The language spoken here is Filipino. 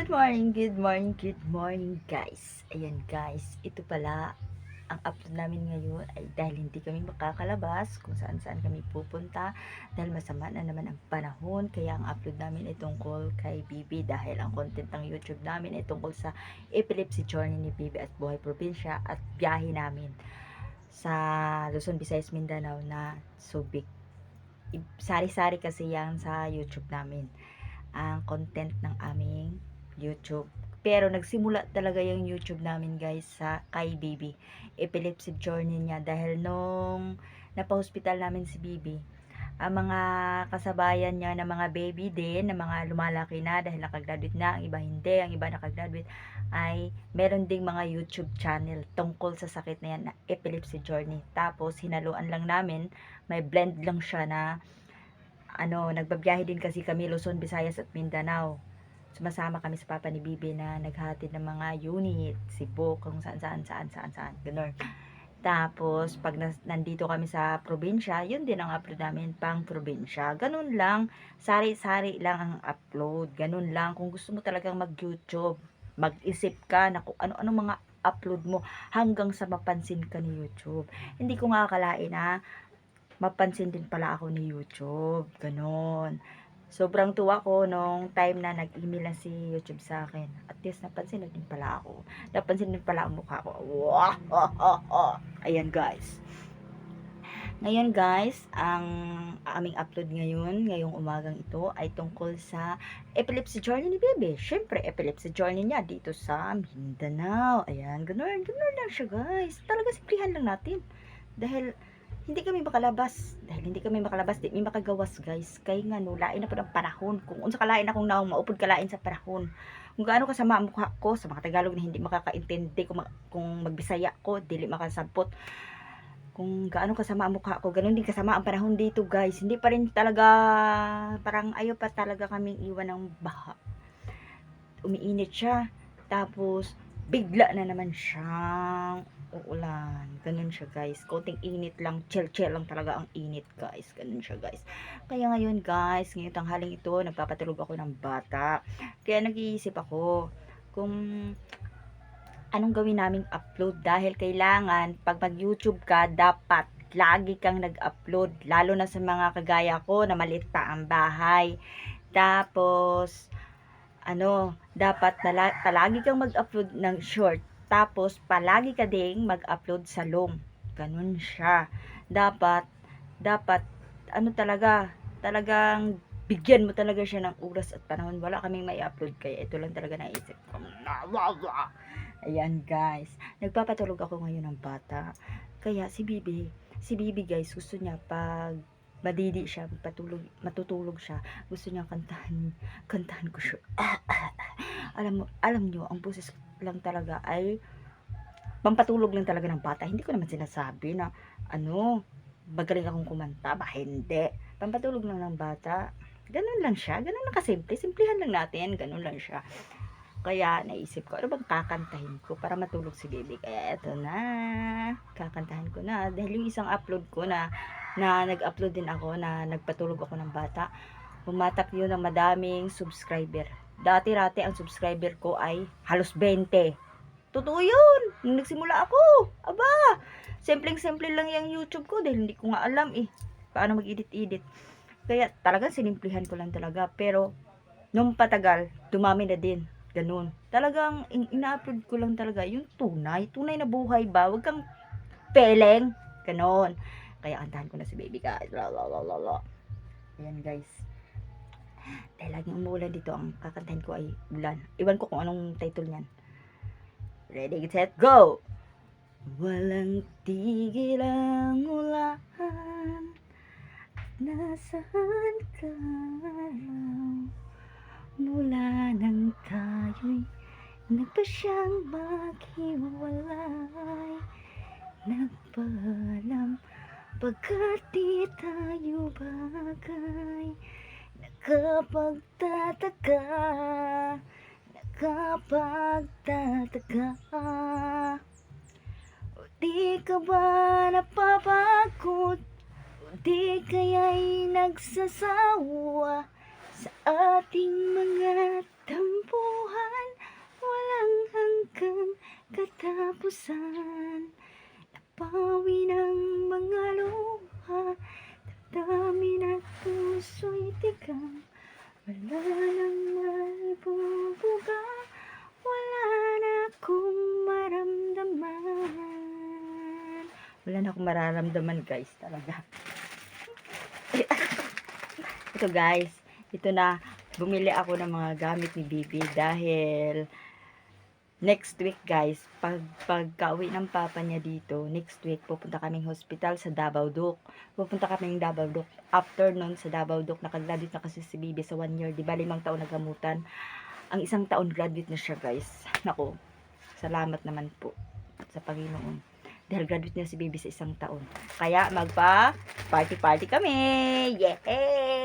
good morning guys. Ayan guys, ito pala ang upload namin ngayon ay dahil hindi kami makakalabas kung saan saan kami pupunta dahil masama na naman ang panahon, kaya ang upload namin ay tungkol kay Bibi dahil ang content ng YouTube namin ay tungkol sa epilepsy journey ni Bibi at buhay probinsya at biyahe namin sa Luzon, Visayas, Mindanao na Subic. Sari-sari kasi yan sa YouTube namin ang content ng aming YouTube. Pero nagsimula talaga yung YouTube namin guys sa kay Bibi. Epilepsy journey niya dahil nung napa-hospital namin si Bibi, ang mga kasabayan niya na mga baby din, na mga lumalaki na dahil nakagraduate na, ang iba hindi, ang iba nakagraduate, ay meron ding mga YouTube channel tungkol sa sakit na yan na epilepsy journey. Tapos hinaluan lang namin, may blend lang siya na nagbabiyahe din kasi kami Luzon, Visayas at Mindanao. Sumasama kami sa papa ni Bibi na naghatid ng mga unit, Cebu, kung saan, ganun. Tapos, pag nandito kami sa probinsya, yun din ang upload namin, pang probinsya. Ganun lang, sari-sari lang ang upload. Ganun lang, kung gusto mo talagang mag-YouTube, mag-isip ka na kung ano-ano mga upload mo hanggang sa mapansin ka ni YouTube. Hindi ko nga akalain na mapansin din pala ako ni YouTube. Ganon. Sobrang tuwa ko nung time na nag-email na si YouTube sa akin. At least napansin na din pala ako. Napansin din pala ang mukha ko. Wow! Ayan guys. Ngayon guys, ang aming upload ngayong umagang ito ay tungkol sa epilepsy journey ni Bebe. Syempre, epilepsy journey niya dito sa Mindanao. Ayan, ganun lang siya guys. Talaga simplihan lang natin. Dahil hindi kami makalabas. Dahil hindi kami makalabas, di may makagawas guys. Kaya nga no, lain na po ng panahon. Kung unsa kalain akong naong maupod kalain sa panahon. Kung gaano kasama ang mukha ko sa mga Tagalog na hindi makakaintindi, kung magbisaya ko, dili makasampot. Kung gaano kasama ang mukha ko, ganun din kasama ang panahon dito guys. Hindi pa rin talaga, parang ayaw pa talaga kaming iwan ng baha. Umiinit siya. Tapos, bigla na naman siyang uulan. Ganun siya guys. Konting init lang. Chill lang talaga ang init guys. Ganun siya guys. Kaya ngayon guys, ngayong tanghaling ito, nagpapatulog ako ng bata. Kaya nag-iisip ako kung anong gawin naming upload. Dahil kailangan, pag mag-YouTube ka, dapat lagi kang nag-upload. Lalo na sa mga kagaya ko na maliit pa ang bahay. Tapos, dapat palagi kang mag-upload ng short. Tapos, palagi ka ding mag-upload sa long. Ganun siya. Dapat, talagang bigyan mo talaga siya ng oras at panahon. Wala kaming may upload, kaya ito lang talaga naisip ko. Ayan guys, nagpapatulog ako ngayon ng bata. Kaya si Bibi guys, gusto niya pag madidi siya, matutulog siya, gusto niya kantahan ko siya. Alam niyo, ang boses lang talaga ay pampatulog lang talaga ng bata. Hindi ko naman sinasabi na magaling akong kumanta, ba hindi. Pampatulog lang ng bata. Ganun lang siya, ganun lang kasimple, simplihan lang natin, ganun lang siya. Kaya naisip ko, ano bang kakantahin ko para matulog si baby. Kaya eto na, kakantahin ko na. Dahil yung isang upload ko na nag-upload din ako, na nagpatulog ako ng bata, bumatak yun ng madaming subscriber. Dati-rati ang subscriber ko ay halos 20. Totoo yun, nung nagsimula ako. Aba, simpleng-simple lang yung YouTube ko dahil hindi ko nga alam paano mag-edit-edit. Kaya talagang sinimplihan ko lang talaga. Pero, nung patagal, dumami na din. Ganun. Talagang ina-upload ko lang talaga yung tunay na buhay ba. Huwag kang peleng. Ganun. Kaya kantahan ko na si baby guys. Ayan guys. Dahil laging umuulan dito, ang kakantahin ko ay ulan. Iwan ko kung anong title niyan. Ready, set, go! Walang tigil ang ulan. Nasaan ka? Mula nang tayo'y nagpasyang maghiwalay, nagpaalam pagkat di tayo bagay. Nakapagtataka, o di ka ba napapagod? O di kaya'y nagsasawa sa ating mga tampuhan? katapusan, napawi ng mga luha, damdamin at puso'y tigang, wala nang maibubuga, wala na akong maramdaman. Wala na akong mararamdaman guys, talaga. Ito guys, ito na, bumili ako ng mga gamit ni Bibi dahil next week guys, pagka-uwi ng papa niya dito, next week pupunta kaming hospital sa Davao Duc. Pupunta kaming Davao Duc. After nun sa Davao Duc, nakagraduate na kasi si Bibi sa 1 year, di ba 5 taon nagamutan. Ang 1 taon graduate na siya guys. Nako, salamat naman po sa Panginoon. Dahil graduate na si Bibi sa 1 taon. Kaya magpa party kami. Yay!